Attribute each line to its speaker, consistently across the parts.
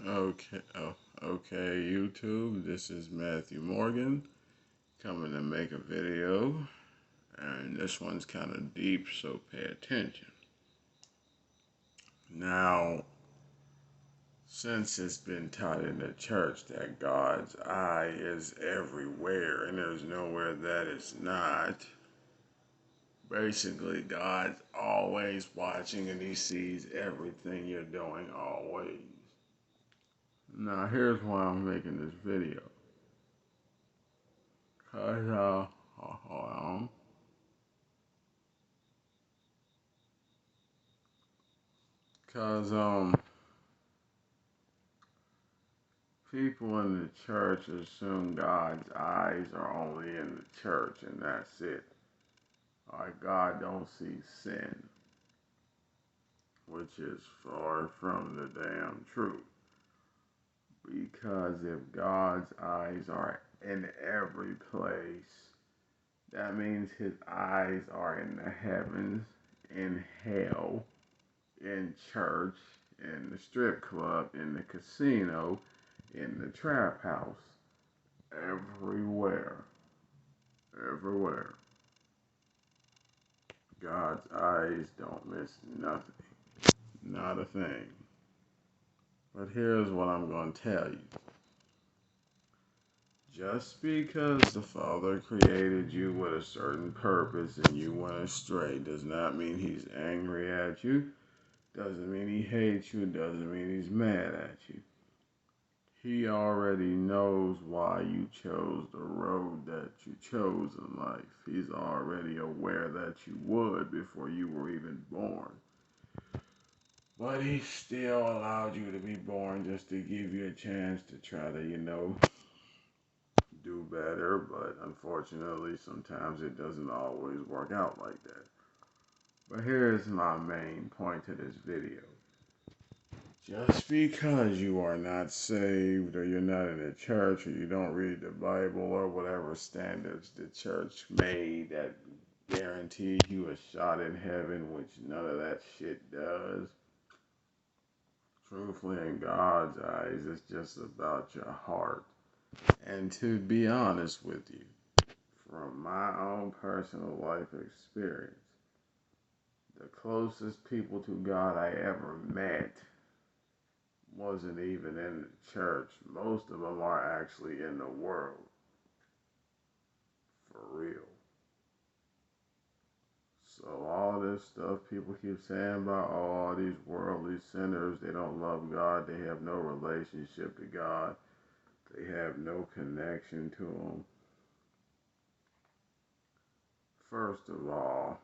Speaker 1: Okay, okay, YouTube. This is Matthew Morgan coming to make a video, and this one's kind of deep, so pay attention. Now, since it's been taught in the church that God's eye is everywhere and there's nowhere that it's not, basically, God's always watching and He sees everything you're doing always. Now, here's why I'm making this video. Hold on. Cause people in the church assume God's eyes are only in the church and that's it. Like God don't see sin, which is far from the damn truth. Because if God's eyes are in every place, that means His eyes are in the heavens, in hell, in church, in the strip club, in the casino, in the trap house, everywhere, everywhere. God's eyes don't miss nothing, not a thing. But here's what I'm going to tell you. Just because the Father created you with a certain purpose and you went astray does not mean He's angry at you, doesn't mean He hates you, doesn't mean He's mad at you. He already knows why you chose the road that you chose in life. He's already aware that you would before you were even born. But He still allowed you to be born just to give you a chance to try to, do better. But unfortunately, sometimes it doesn't always work out like that. But here's my main point to this video. Just because you are not saved or you're not in a church or you don't read the Bible or whatever standards the church made that guarantee you a shot in heaven, which none of that shit does. Truthfully, in God's eyes, it's just about your heart. And to be honest with you, from my own personal life experience, the closest people to God I ever met wasn't even in the church. Most of them are actually in the world. For real. So all this stuff people keep saying about all these worldly sinners, they don't love God, they have no relationship to God, they have no connection to Him. First of all,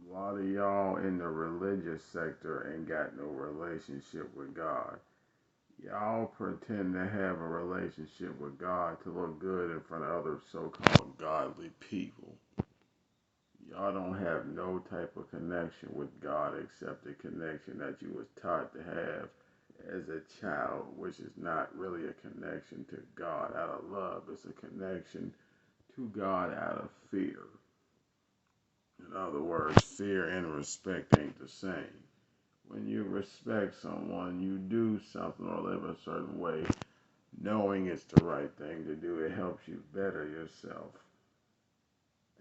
Speaker 1: a lot of y'all in the religious sector ain't got no relationship with God. Y'all pretend to have a relationship with God to look good in front of other so-called godly people. Y'all don't have no type of connection with God except the connection that you was taught to have as a child, which is not really a connection to God out of love. It's a connection to God out of fear. In other words, fear and respect ain't the same. When you respect someone, you do something or live a certain way, knowing it's the right thing to do. It helps you better yourself.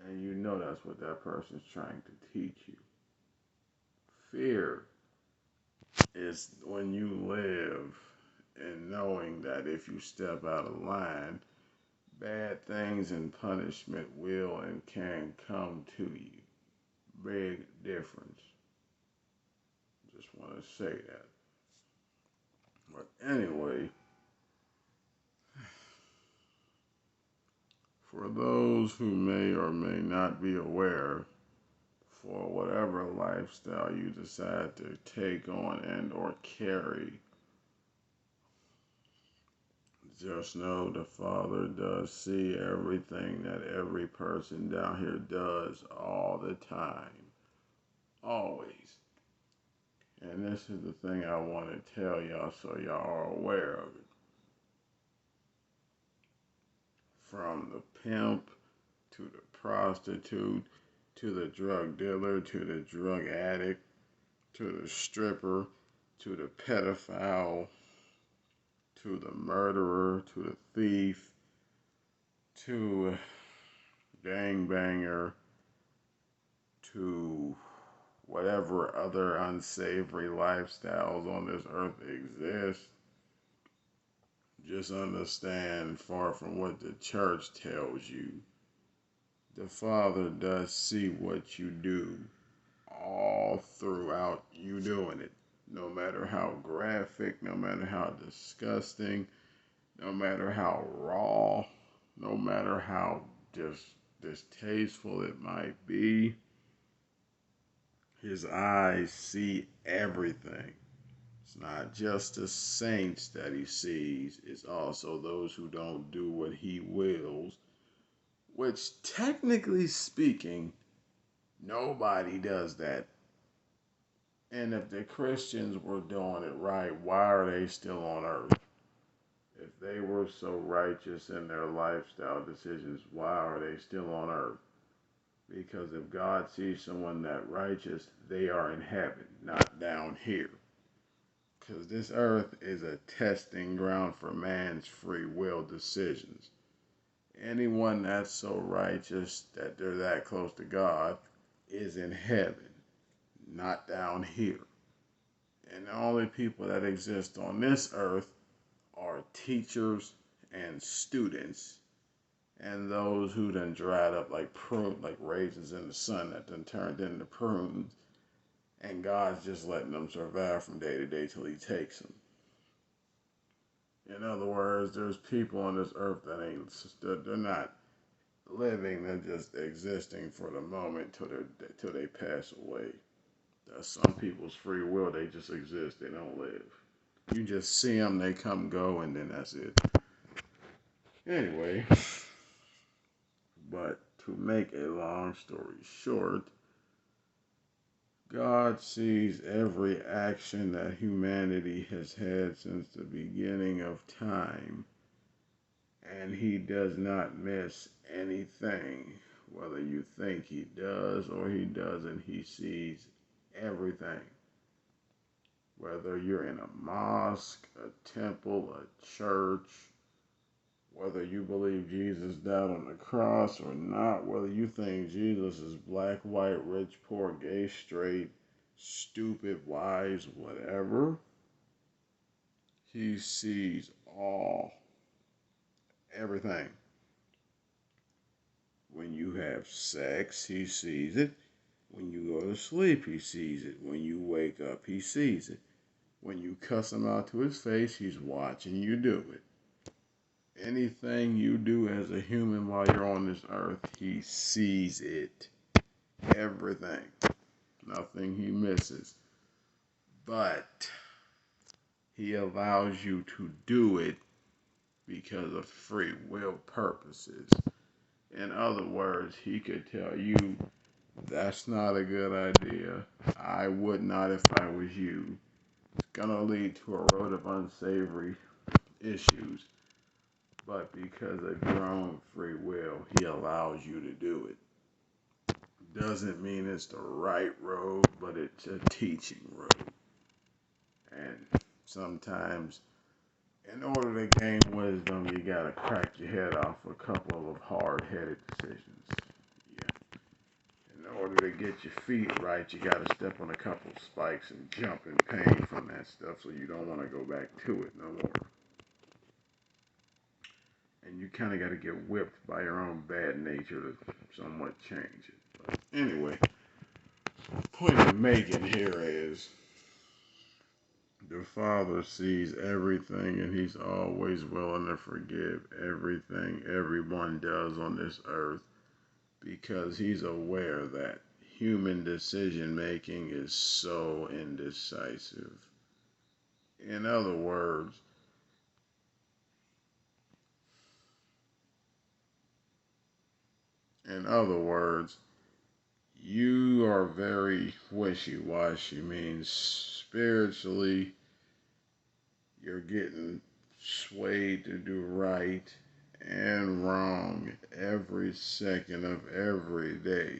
Speaker 1: And you know that's what that person's trying to teach you. Fear is when you live in knowing that if you step out of line, bad things and punishment will and can come to you. Big difference. Just want to say that. But anyway, for those who may or may not be aware, for whatever lifestyle you decide to take on and or carry, just know the Father does see everything that every person down here does all the time. Always. And this is the thing I want to tell y'all so y'all are aware of it. From the pimp to the prostitute to the drug dealer to the drug addict to the stripper to the pedophile, to the murderer, to the thief, to gangbanger, to whatever other unsavory lifestyles on this earth exist. Just understand, far from what the church tells you, the Father does see what you do all throughout you doing it. No matter how graphic, no matter how disgusting, no matter how raw, no matter how just distasteful it might be, his eyes see everything. It's not just the saints that he sees, it's also those who don't do what he wills, which technically speaking, nobody does that. And if the Christians were doing it right, why are they still on earth? If they were so righteous in their lifestyle decisions, why are they still on earth? Because if God sees someone that righteous, they are in heaven, not down here. Because this earth is a testing ground for man's free will decisions. Anyone that's so righteous that they're that close to God is in heaven, not down here. And the only people that exist on this earth are teachers and students, and those who done dried up like like raisins in the sun that done turned into prunes, and God's just letting them survive from day to day till he takes them. In other words, there's people on this earth that they're not living, they're just existing for the moment till they pass away. That's some people's free will, they just exist, they don't live. You just see them, they come, go, and then that's it. Anyway, but to make a long story short, God sees every action that humanity has had since the beginning of time, and he does not miss anything. Whether you think he does or he doesn't, he sees everything. Whether you're in a mosque, a temple, a church, whether you believe Jesus died on the cross or not, whether you think Jesus is black, white, rich, poor, gay, straight, stupid, wise, whatever, he sees everything. When you have sex, he sees it. When you go to sleep, he sees it. When you wake up, he sees it. When you cuss him out to his face, he's watching you do it. Anything you do as a human while you're on this earth, he sees it. Everything. Nothing he misses. But he allows you to do it because of free will purposes. In other words, he could tell you, that's not a good idea. I would not if I was you. It's going to lead to a road of unsavory issues. But because of your own free will, he allows you to do it. Doesn't mean it's the right road, but it's a teaching road. And sometimes, in order to gain wisdom, you gotta crack your head off a couple of hard-headed decisions. Yeah. In order to get your feet right, you gotta step on a couple of spikes and jump in pain from that stuff, so you don't want to go back to it no more. And you kind of got to get whipped by your own bad nature to somewhat change it. But anyway, the point I'm making here is the Father sees everything, and he's always willing to forgive everything everyone does on this earth, because he's aware that human decision making is so indecisive. In other words, you are very wishy-washy, means spiritually you're getting swayed to do right and wrong every second of every day.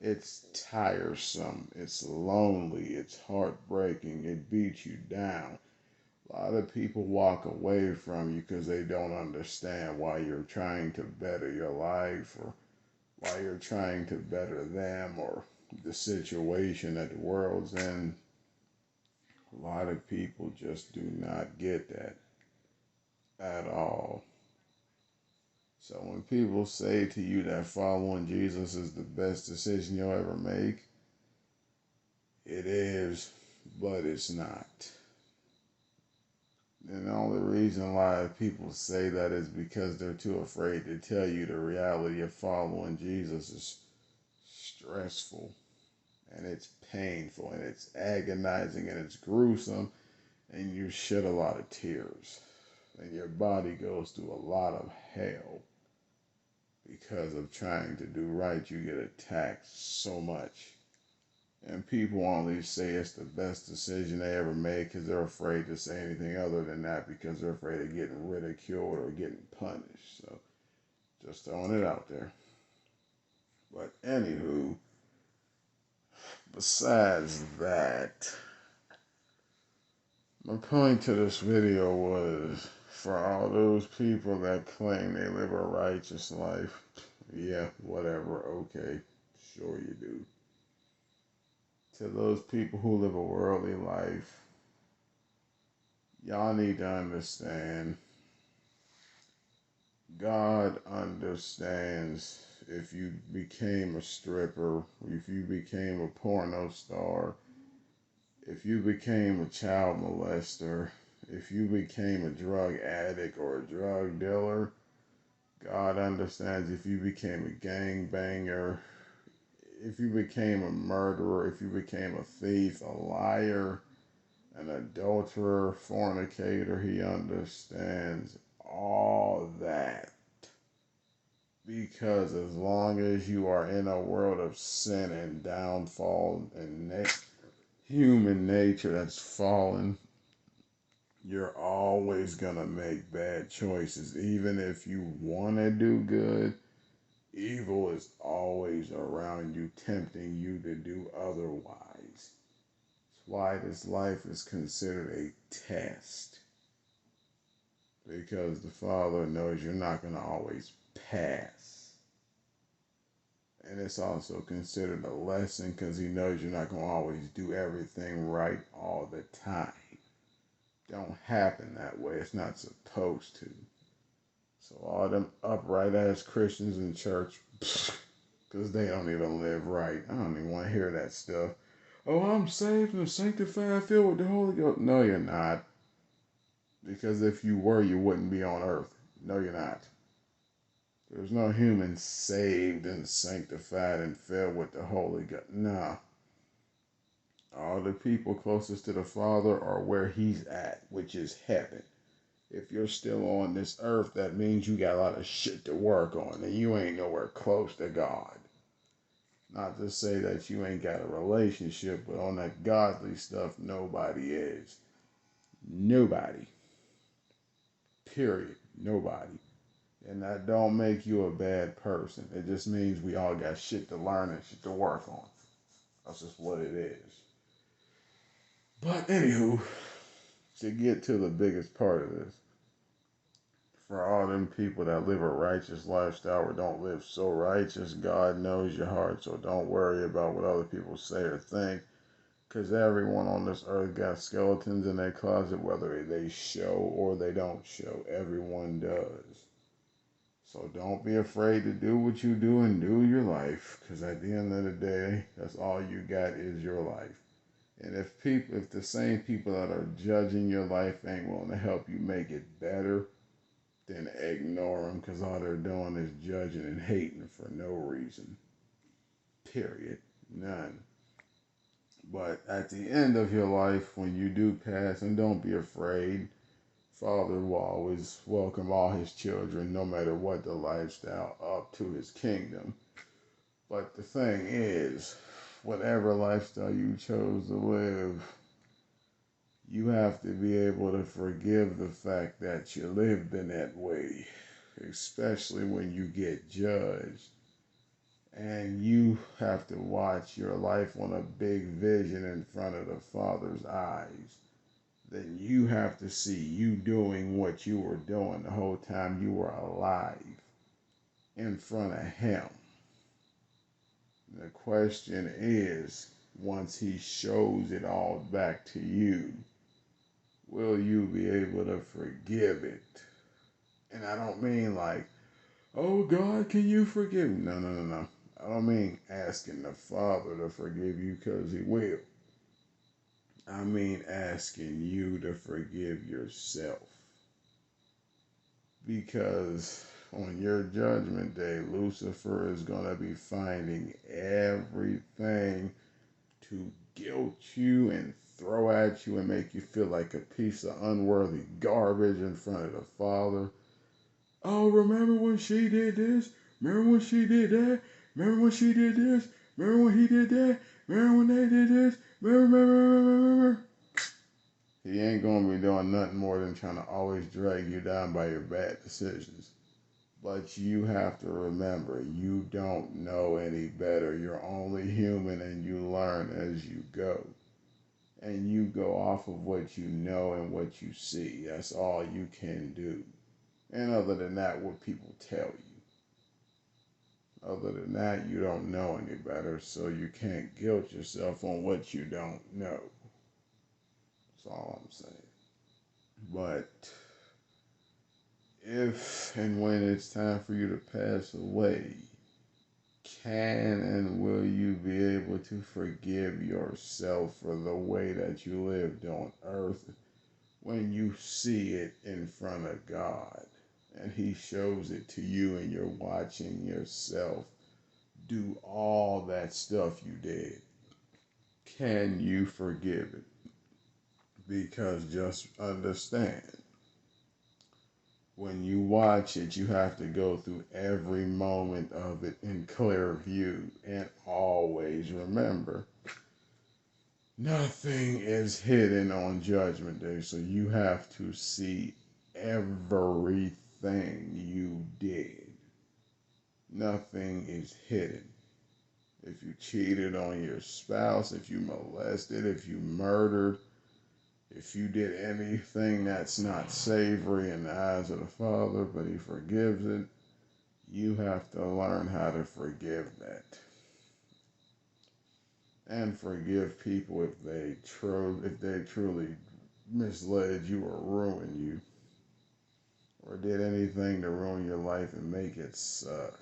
Speaker 1: It's tiresome, it's lonely, it's heartbreaking, it beats you down. A lot of people walk away from you because they don't understand why you're trying to better your life or why you're trying to better them or the situation that the world's in. A lot of people just do not get that at all. So when people say to you that following Jesus is the best decision you'll ever make, it is, but it's not. And the only reason why people say that is because they're too afraid to tell you the reality of following Jesus is stressful and it's painful and it's agonizing and it's gruesome and you shed a lot of tears and your body goes through a lot of hell because of trying to do right. You get attacked so much. And people only say it's the best decision they ever made because they're afraid to say anything other than that because they're afraid of getting ridiculed or getting punished. So just throwing it out there. But anywho, besides that, my point to this video was for all those people that claim they live a righteous life, yeah, whatever, okay, sure you do. To those people who live a worldly life, y'all need to understand God understands if you became a stripper, if you became a porno star, if you became a child molester, if you became a drug addict or a drug dealer. God understands if you became a gangbanger, if you became a murderer, if you became a thief, a liar, an adulterer, fornicator. He understands all that. Because as long as you are in a world of sin and downfall and human nature that's fallen, you're always going to make bad choices. Even if you want to do good, evil is always around you, tempting you to do otherwise. That's why this life is considered a test. Because the Father knows you're not going to always pass. And it's also considered a lesson because He knows you're not going to always do everything right all the time. Don't happen that way. It's not supposed to. So all them upright ass Christians in church, because they don't even live right. I don't even want to hear that stuff. Oh, I'm saved and sanctified, filled with the Holy Ghost. No, you're not. Because if you were, you wouldn't be on earth. No, you're not. There's no human saved and sanctified and filled with the Holy Ghost. No. All the people closest to the Father are where He's at, which is heaven. If you're still on this earth, that means you got a lot of shit to work on and you ain't nowhere close to God. Not to say that you ain't got a relationship, but on that godly stuff, nobody is. Nobody. Period. Nobody. And that don't make you a bad person. It just means we all got shit to learn and shit to work on. That's just what it is. But anywho, to get to the biggest part of this, for all them people that live a righteous lifestyle or don't live so righteous, God knows your heart, so don't worry about what other people say or think, because everyone on this earth got skeletons in their closet, whether they show or they don't show. Everyone does. So don't be afraid to do what you do and do your life, because at the end of the day, that's all you got is your life. And if the same people that are judging your life ain't willing to help you make it better, then ignore them, because all they're doing is judging and hating for no reason. Period. None. But at the end of your life, when you do pass, and don't be afraid, Father will always welcome all His children, no matter what the lifestyle, up to His kingdom. But the thing is, whatever lifestyle you chose to live, you have to be able to forgive the fact that you lived in that way, especially when you get judged. and you have to watch your life on a big vision in front of the Father's eyes, then you have to see you doing what you were doing the whole time you were alive in front of Him. The question is, once He shows it all back to you, will you be able to forgive it? And I don't mean like, oh God, can you forgive me? No, no, no, no. I don't mean asking the Father to forgive you because He will. I mean asking you to forgive yourself. Because on your judgment day, Lucifer is going to be finding everything to guilt you and throw at you and make you feel like a piece of unworthy garbage in front of the Father. Oh, remember when she did this? Remember when she did that? Remember when she did this? Remember when he did that? Remember when they did this? Remember. He ain't going to be doing nothing more than trying to always drag you down by your bad decisions. But you have to remember, you don't know any better. You're only human and you learn as you go. And you go off of what you know and what you see. That's all you can do. And other than that, what people tell you. Other than that, you don't know any better, so you can't guilt yourself on what you don't know. That's all I'm saying. But if and when it's time for you to pass away, can and will you be able to forgive yourself for the way that you lived on earth when you see it in front of God and He shows it to you and you're watching yourself do all that stuff you did? Can you forgive it? Because just understand, when you watch it, you have to go through every moment of it in clear view. And always remember, nothing is hidden on Judgment Day. So you have to see everything you did. Nothing is hidden. If you cheated on your spouse, if you molested, if you murdered, if you did anything that's not savory in the eyes of the Father, but He forgives it, you have to learn how to forgive that. And forgive people if they truly misled you or ruined you, or did anything to ruin your life and make it suck.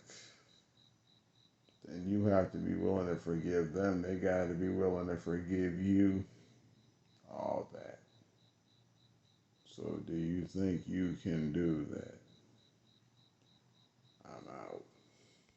Speaker 1: Then you have to be willing to forgive them. They got to be willing to forgive you. All that. So do you think you can do that? I'm out.